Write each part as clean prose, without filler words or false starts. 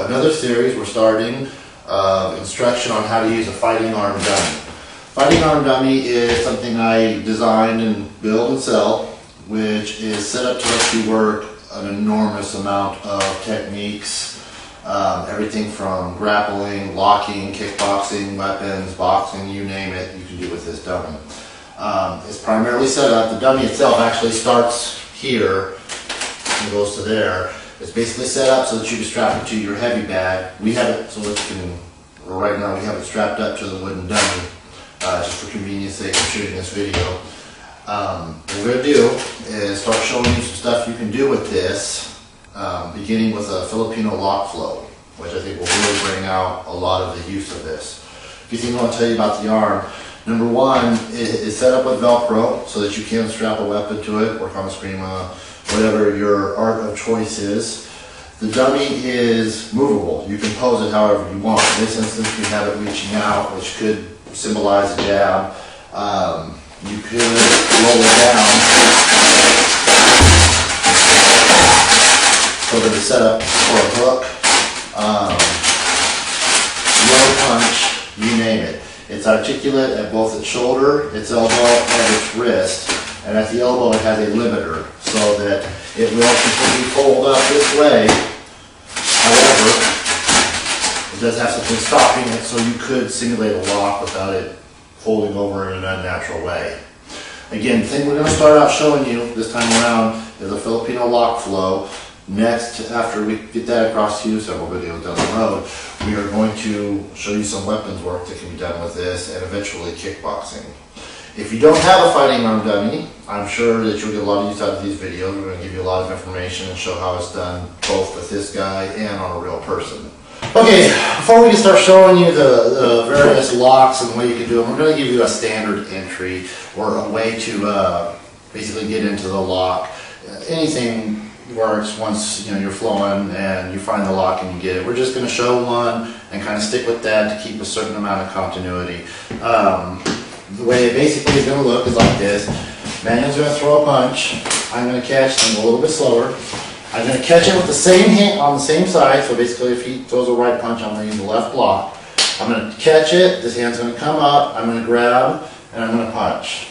another series we're starting of instruction on how to use a fighting arm dummy. Fighting arm dummy is something I designed and build and sell, which is set up to let you work an enormous amount of techniques, everything from grappling, locking, kickboxing, weapons, boxing, you name it, you can do with this dummy. It's primarily set up, the dummy itself actually starts here and goes to there. It's basically set up so that you can strap it to your heavy bag. We have it so that you can, right now we have it strapped up to the wooden dummy, just for convenience sake of shooting this video. What we're going to do is start showing you some stuff you can do with this, beginning with a Filipino lock flow, which I think will really bring out a lot of the use of this. A few things I want to tell you about the arm. Number one, it is set up with Velcro so that you can strap a weapon to it, work on a screen, whatever your art of choice is. The dummy is movable. You can pose it however you want. In this instance, we have it reaching out, which could symbolize a jab. You could roll it down so that it's set up for a hook, low punch, you name it. It's articulate at both its shoulder, its elbow, and its wrist. And at the elbow it has a limiter so that it will completely fold up this way. However, it does have something stopping it, so you could simulate a lock without it folding over in an unnatural way. Again, the thing we're going to start out showing you this time around is a Filipino lock flow. Next, after we get that across to you, several videos down the road, we are going to show you some weapons work that can be done with this, and eventually kickboxing. If you don't have a fighting arm dummy, I'm sure that you'll get a lot of use out of these videos. We're going to give you a lot of information and show how it's done both with this guy and on a real person. Okay, before we can start showing you the various locks and the way you can do them, we're going to give you a standard entry or a way to basically get into the lock. Anything works once you're flowing and you find the lock and you get it. We're just going to show one and kind of stick with that to keep a certain amount of continuity. The way it basically is going to look is like this. Manuel's going to throw a punch. I'm going to catch and go a little bit slower. I'm going to catch it with the same hand on the same side. So basically if he throws a right punch, I'm going to use the left block. I'm going to catch it. This hand's going to come up. I'm going to grab and I'm going to punch.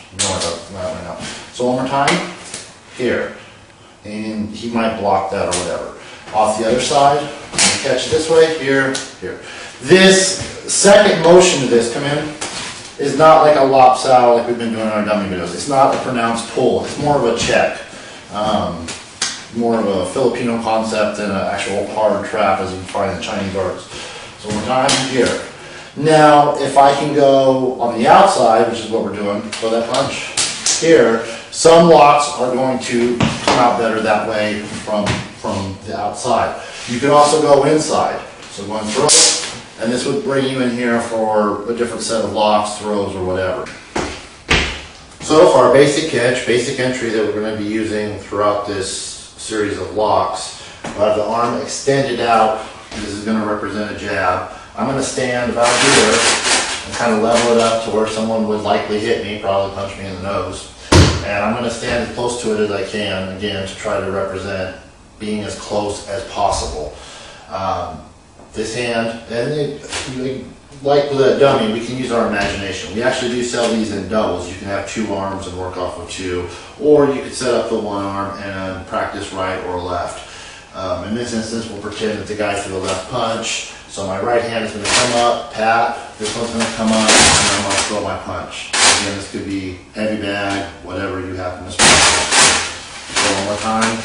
So one more time. Here. And he might block that or whatever. Off the other side, I'm going to catch it this way, here, here. This second motion to this, come in, is not like a lop sow like we've been doing in our dummy videos. It's not a pronounced pull. It's more of a check. More of a Filipino concept than an actual hard trap as you find in Chinese arts. So one more time, here. Now, if I can go on the outside, which is what we're doing, throw that punch here, some locks are going to come out better that way from the outside. You can also go inside. So go and throw, and this would bring you in here for a different set of locks, throws, or whatever. So for our basic catch, basic entry that we're going to be using throughout this series of locks, we'll have the arm extended out. This is going to represent a jab. I'm going to stand about here and kind of level it up to where someone would likely hit me, probably punch me in the nose. And I'm going to stand as close to it as I can, again, to try to represent being as close as possible. This hand, and like with a dummy, we can use our imagination. We actually do sell these in doubles. You can have two arms and work off of two, or you could set up the one arm and practice right or left. In this instance, we'll pretend that the guy threw the left punch. So my right hand is going to come up, pat, this one's going to come up, and I'm going to throw my punch. Again, this could be heavy bag, whatever you happen to spot. So one more time,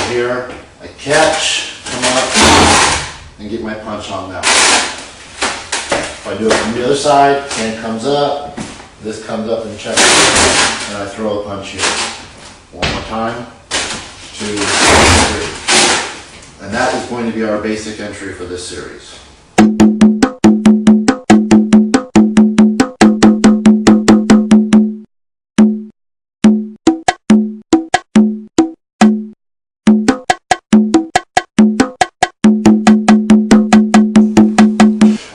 here, I catch, come up, and get my punch on that one. If I do it from the other side, hand comes up, this comes up and checks, and I throw a punch here. One more time, 2, 3. And that is going to be our basic entry for this series.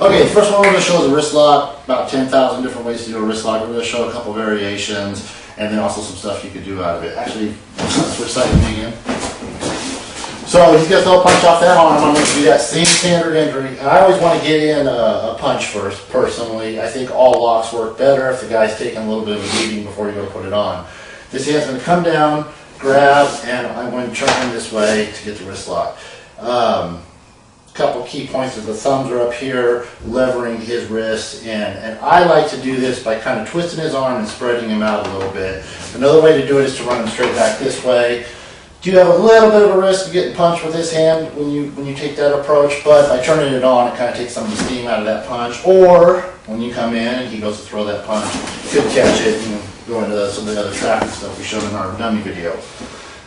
Okay, the first one we're going to show is a wrist lock. About 10,000 different ways to do a wrist lock. We're going to show a couple variations and then also some stuff you could do out of it. Actually, let's switch side again. So he's going to throw a punch off that arm. I'm going to do that same standard injury. And I always want to get in a punch first, personally. I think all locks work better if the guy's taking a little bit of a beating before you go to put it on. This hand's going to come down, grab, and I'm going to turn this way to get the wrist lock. Couple key points is the thumbs are up here, levering his wrist in. And I like to do this by kind of twisting his arm and spreading him out a little bit. Another way to do it is to run him straight back this way. Do have a little bit of a risk of getting punched with this hand when you take that approach, but by turning it on, it kind of takes some of the steam out of that punch. Or when you come in and he goes to throw that punch, you could catch it and go into some of the other tracking stuff we showed in our dummy video.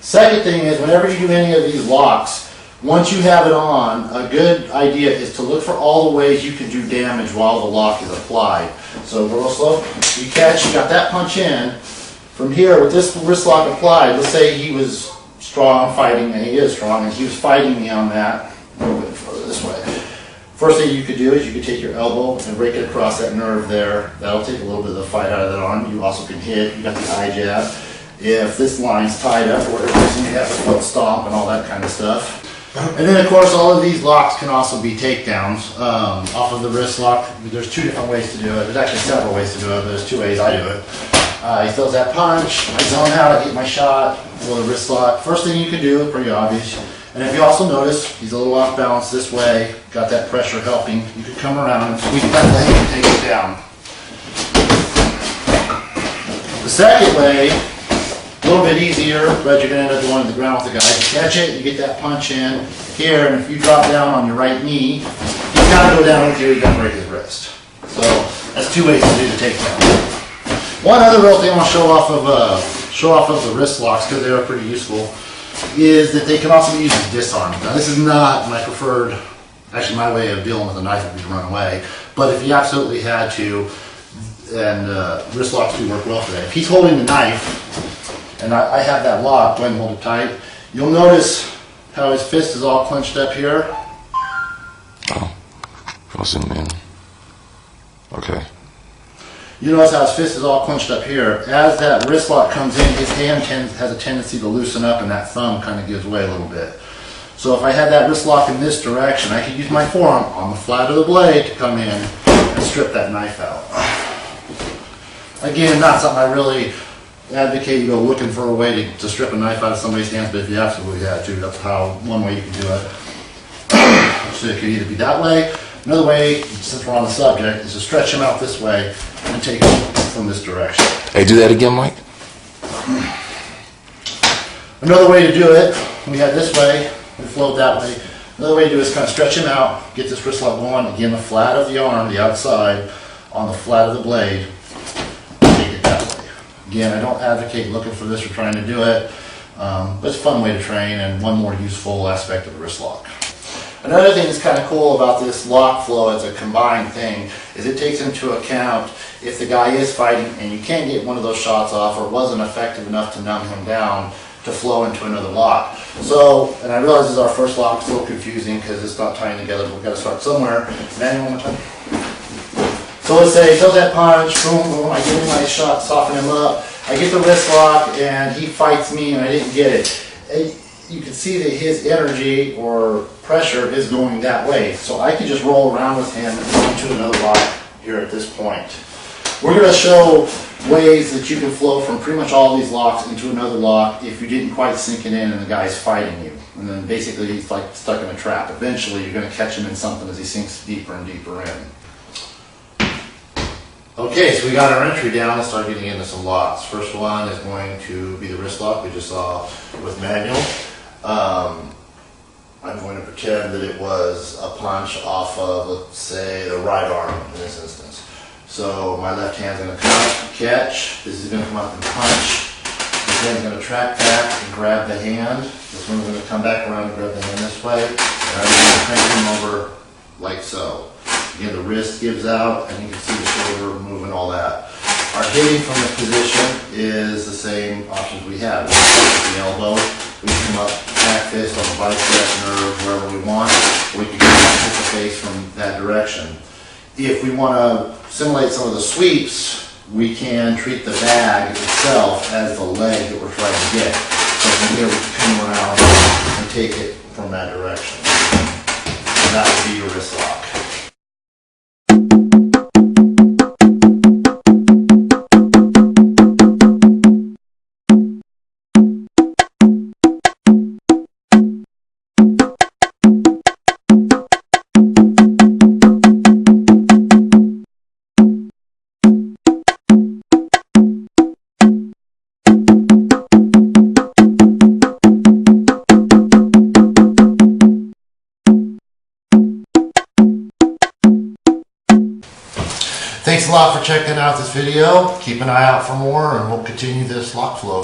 Second thing is, whenever you do any of these locks, once you have it on, a good idea is to look for all the ways you can do damage while the lock is applied. So go real slow. You catch, you got that punch in. From here, with this wrist lock applied, let's say he was strong fighting, and he is strong, and he was fighting me on that. A little bit further this way. First thing you could do is you could take your elbow and break it across that nerve there. That'll take a little bit of the fight out of that arm. You also can hit. You got the eye jab. If this line's tied up, or you have a foot stomp and all that kind of stuff. And then, of course, all of these locks can also be takedowns off of the wrist lock. There's two different ways to do it. There's actually several ways to do it, but there's two ways I do it. He throws that punch, I zone out, I get my shot, a little wrist lock. First thing you can do, pretty obvious. And if you also notice, he's a little off balance this way, got that pressure helping. You could come around and sweep that leg and take it down. The second way, a little bit easier, but you're going to end up going to the ground with the guy. You catch it, you get that punch in here, and if you drop down on your right knee, you've got to go down with you, you've got to break his wrist. So that's two ways to do the takedown. One other real thing I want to show off of the wrist locks, because they are pretty useful, is that they can also be used as disarms. Now this is not my preferred, actually my way of dealing with a knife would be to run away, but if you absolutely had to, and wrist locks do work well for that. If he's holding the knife, and I have that lock, go ahead and hold it tight, you'll notice how his fist is all clenched up here. Oh, I'll zoom in. Okay. You notice how his fist is all clenched up here. As that wrist lock comes in, his hand has a tendency to loosen up and that thumb kind of gives way a little bit. So if I had that wrist lock in this direction, I could use my forearm on the flat of the blade to come in and strip that knife out. Again, not something I really advocate you go looking for a way to strip a knife out of somebody's hands, but if you absolutely had to, that's one way you can do it. So it could either be that way. Another way, since we're on the subject, is to stretch him out this way and take him from this direction. Hey, do that again, Mike. Another way to do it, we have this way, we float that way. Another way to do it is kind of stretch him out, get this wrist lock going, again the flat of the arm, the outside, on the flat of the blade, take it that way. Again, I don't advocate looking for this or trying to do it, but it's a fun way to train and one more useful aspect of the wrist lock. Another thing that's kind of cool about this lock flow as a combined thing is it takes into account if the guy is fighting and you can't get one of those shots off or wasn't effective enough to numb him down to flow into another lock. So, and I realize this is our first lock, it's a little confusing because it's not tying together, but we've got to start somewhere. Manual one more time. So let's say he throws that punch, boom, boom, I give him my shot, soften him up, I get the wrist lock and he fights me and I didn't get it. You can see that his energy or pressure is going that way. So I can just roll around with him into another lock here at this point. We're going to show ways that you can flow from pretty much all these locks into another lock if you didn't quite sink it in and the guy's fighting you. And then basically he's like stuck in a trap. Eventually you're going to catch him in something as he sinks deeper and deeper in. Okay, so we got our entry down. Let's start getting into some locks. First one is going to be the wrist lock we just saw with manual. I'm going to pretend that it was a punch off of, let's say, the right arm in this instance. So my left hand's going to come, catch, this is going to come up and punch, this hand's going to track back and grab the hand, this one's going to come back around and grab the hand this way, and I'm going to crank him over like so. Again, the wrist gives out, and you can see the shoulder moving, all that. Our hitting from this position is the same options we have. The elbow, we can come up, back fist on the bicep nerve, wherever we want. We can hit the face from that direction. If we want to simulate some of the sweeps, we can treat the bag itself as the leg that we're trying to get. So from here we can come around and take it from that direction. And that would be your wrist lock. Thanks a lot for checking out this video. Keep an eye out for more and we'll continue this lock flow.